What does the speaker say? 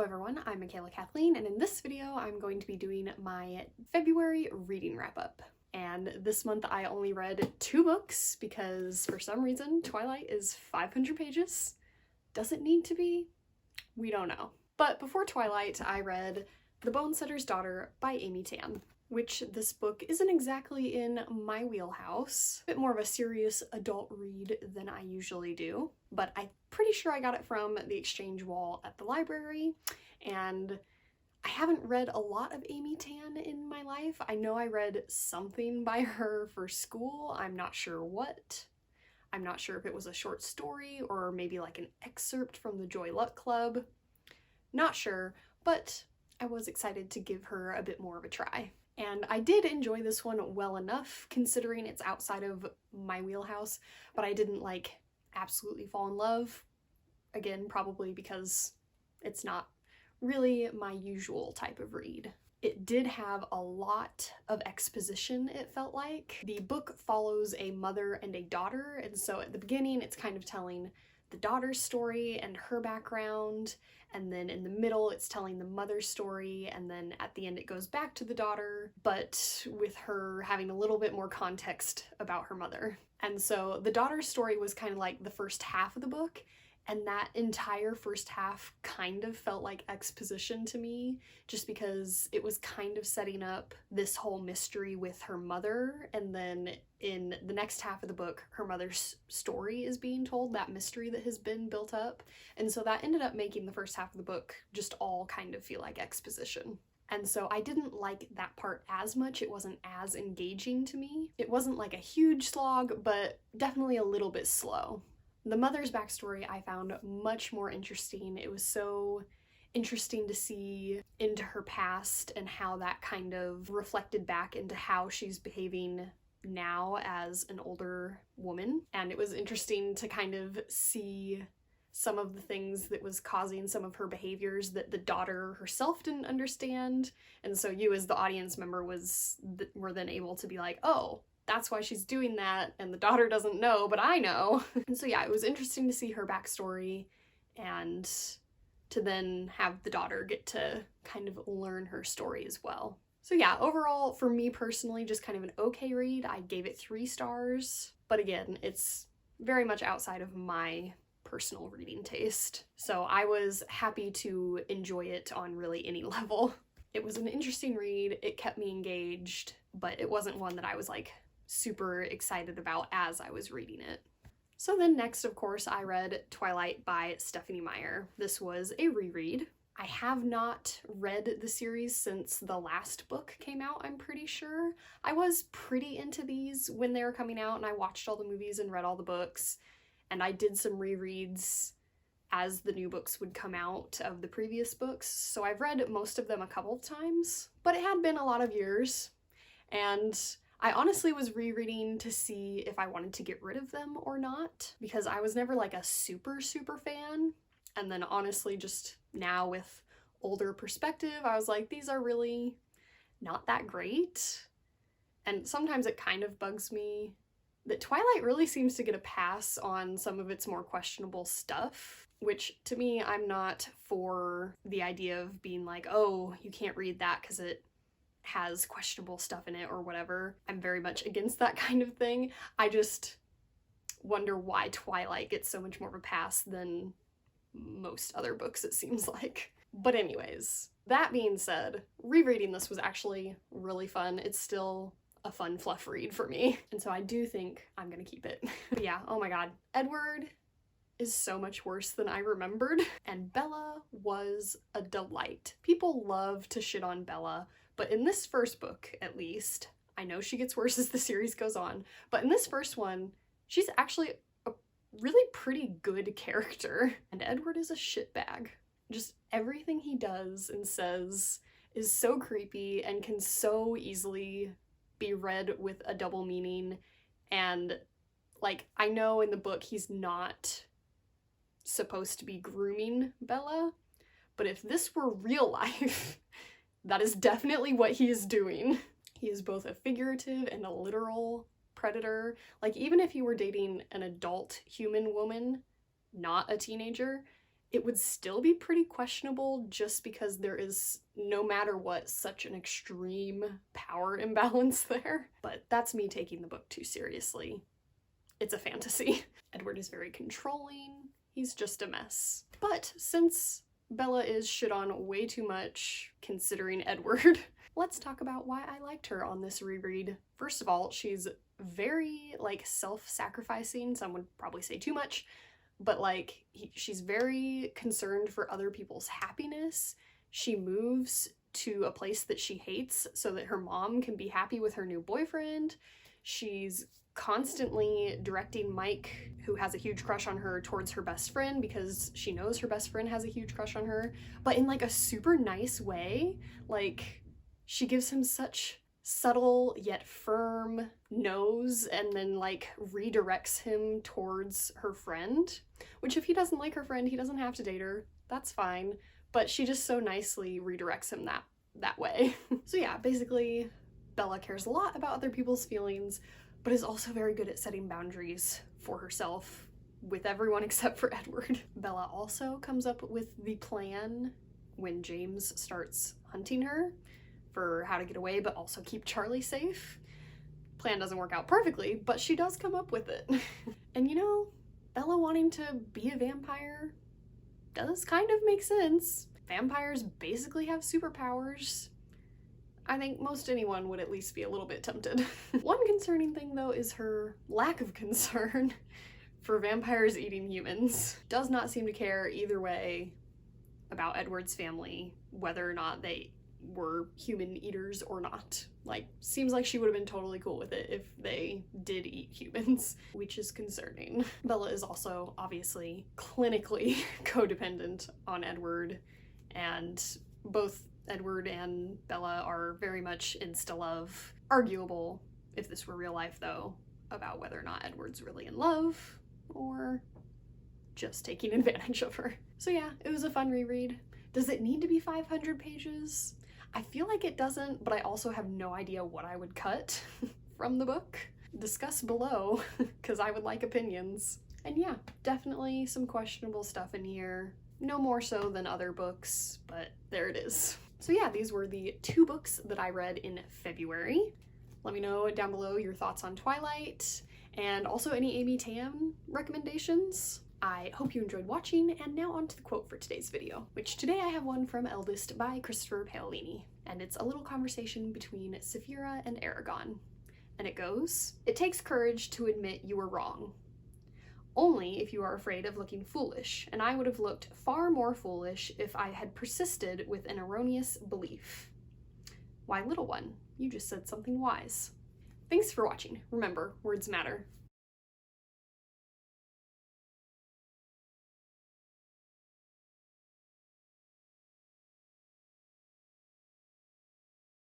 everyone, I'm Michaela Kathleen, and in this video I'm going to be doing my February reading wrap-up. And this month I only read 2 books because for some reason Twilight is 500 pages. Does it need to be? We don't know. But before Twilight I read The Bonesetter's Daughter by Amy Tan, which this book isn't exactly in my wheelhouse. A bit more of a serious adult read than I usually do, but I'm pretty sure I got it from the exchange wall at the library, and I haven't read a lot of Amy Tan in my life. I know I read something by her for school. I'm not sure what. I'm not sure if it was a short story or maybe like an excerpt from the Joy Luck Club. Not sure, but I was excited to give her a bit more of a try. And I did enjoy this one well enough, considering it's outside of my wheelhouse, but I didn't like absolutely fall in love. Again, probably because it's not really my usual type of read. It did have a lot of exposition, it felt like. The book follows a mother and a daughter, and so at the beginning it's kind of telling the daughter's story and her background, and then in the middle it's telling the mother's story, and then at the end it goes back to the daughter, but with her having a little bit more context about her mother. And so the daughter's story was kind of like the first half of the book, and that entire first half kind of felt like exposition to me, just because it was kind of setting up this whole mystery with her mother, and then in the next half of the book, her mother's story is being told, that mystery that has been built up. And so that ended up making the first half of the book just all kind of feel like exposition. And so I didn't like that part as much. It wasn't as engaging to me. It wasn't like a huge slog, but definitely a little bit slow. The mother's backstory I found much more interesting. It was so interesting to see into her past and how that kind of reflected back into how she's behaving now as an older woman. And it was interesting to kind of see some of the things that was causing some of her behaviors that the daughter herself didn't understand. And so you as the audience member were then able to be like, oh, that's why she's doing that, and the daughter doesn't know, but I know. And so yeah, it was interesting to see her backstory and to then have the daughter get to kind of learn her story as well. So yeah, overall, for me personally, just kind of an okay read. I gave it 3 stars, but again, it's very much outside of my personal reading taste. So I was happy to enjoy it on really any level. It was an interesting read, it kept me engaged, but it wasn't one that I was like super excited about as I was reading it. So then next, of course, I read Twilight by Stephenie Meyer. This was a reread. I have not read the series since the last book came out, I'm pretty sure. I was pretty into these when they were coming out, and I watched all the movies and read all the books, and I did some rereads as the new books would come out of the previous books, so I've read most of them a couple of times, but it had been a lot of years, and I honestly was rereading to see if I wanted to get rid of them or not, because I was never like a super fan. And then honestly, just now with older perspective, I was like, these are really not that great. And sometimes it kind of bugs me that Twilight really seems to get a pass on some of its more questionable stuff, which to me, I'm not for the idea of being like, oh, you can't read that because it has questionable stuff in it or whatever. I'm very much against that kind of thing. I just wonder why Twilight gets so much more of a pass than most other books, it seems like. But anyways, that being said, rereading this was actually really fun. It's still a fun fluff read for me, and so I do think I'm gonna keep it. But yeah, oh my god, Edward is so much worse than I remembered, and Bella was a delight. People love to shit on Bella, but in this first book, at least, I know she gets worse as the series goes on, but in this first one, she's actually a really pretty good character. And Edward is a shitbag. Just everything he does and says is so creepy and can so easily be read with a double meaning. And like, I know in the book he's not supposed to be grooming Bella, but if this were real life, that is definitely what he is doing. He is both a figurative and a literal predator. Like, even if you were dating an adult human woman, not a teenager, it would still be pretty questionable just because there is, no matter what, such an extreme power imbalance there. But that's me taking the book too seriously. It's a fantasy. Edward is very controlling. He's just a mess. But since Bella is shit on way too much considering Edward, let's talk about why I liked her on this reread. First of all, she's very, like, self-sacrificing. Some would probably say too much, but like, she's very concerned for other people's happiness. She moves to a place that she hates so that her mom can be happy with her new boyfriend. She's constantly directing Mike, who has a huge crush on her, towards her best friend because she knows her best friend has a huge crush on her, but in like a super nice way. Like, she gives him such subtle yet firm no's and then like redirects him towards her friend, which if he doesn't like her friend, he doesn't have to date her. That's fine. But she just so nicely redirects him that way. So yeah, basically Bella cares a lot about other people's feelings, but is also very good at setting boundaries for herself with everyone except for Edward. Bella also comes up with the plan when James starts hunting her for how to get away but also keep Charlie safe. Plan doesn't work out perfectly, but she does come up with it. And you know, Bella wanting to be a vampire does kind of make sense. Vampires basically have superpowers. I think most anyone would at least be a little bit tempted. One concerning thing though is her lack of concern for vampires eating humans. Does not seem to care either way about Edward's family, whether or not they were human eaters or not. Like, seems like she would have been totally cool with it if they did eat humans, which is concerning. Bella is also obviously clinically codependent on Edward, and both Edward and Bella are very much insta-love. Arguable, if this were real life though, about whether or not Edward's really in love or just taking advantage of her. So yeah, it was a fun reread. Does it need to be 500 pages? I feel like it doesn't, but I also have no idea what I would cut from the book. Discuss below, because I would like opinions. And yeah, definitely some questionable stuff in here. No more so than other books, but there it is. So yeah, these were the 2 books that I read in February. Let me know down below your thoughts on Twilight, and also any Amy Tam recommendations. I hope you enjoyed watching, and now on to the quote for today's video, which today I have one from Eldest by Christopher Paolini, and it's a little conversation between Saphira and Aragon. And it goes, "It takes courage to admit you were wrong. Only if you are afraid of looking foolish, and I would have looked far more foolish if I had persisted with an erroneous belief. Why, little one, you just said something wise." Thanks for watching. Remember, words matter.